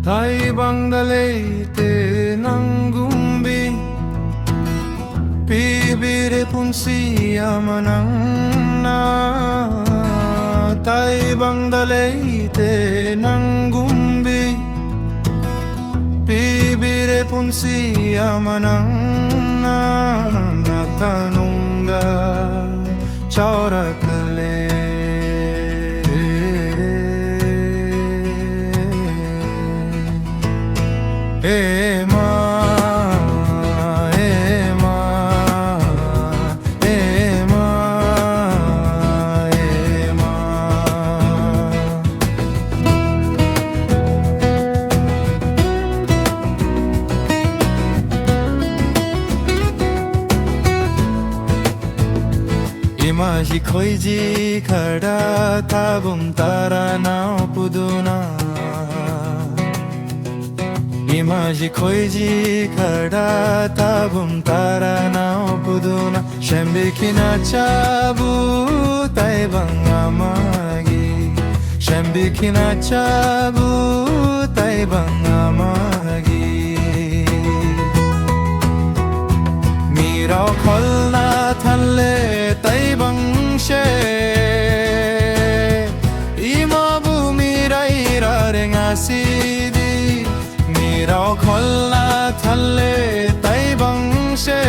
Tay bang daleite ng gumbi Bibire punsi amanang na Tay bang daleite ng gumbi Bibire punsi amanang na Natanungga chaurakale Ema, Ema, Ema, Ema. Imaji khoiji khada tabum tara na puduna Imaji khoiji khada tabum tara na puduna Shambikina chabu tai bangamagi Shambikina chabu tai bangamagi Mirao kholna thalle tai bangshe Imabu mirai rarengasidi Mirao kholna thalle tai bangshe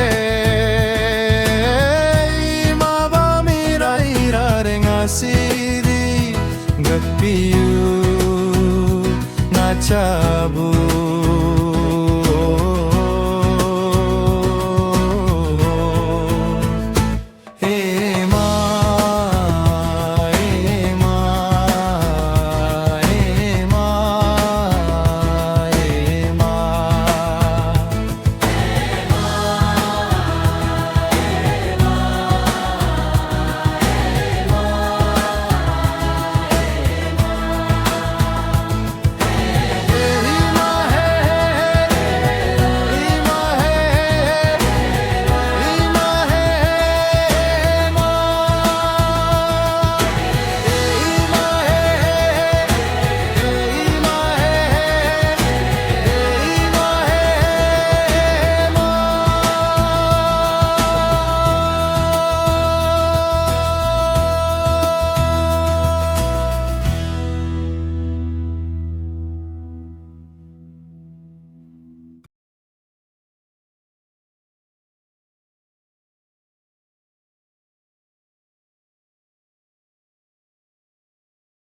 Imaba mirai rarengasidi Gapiyu nachabu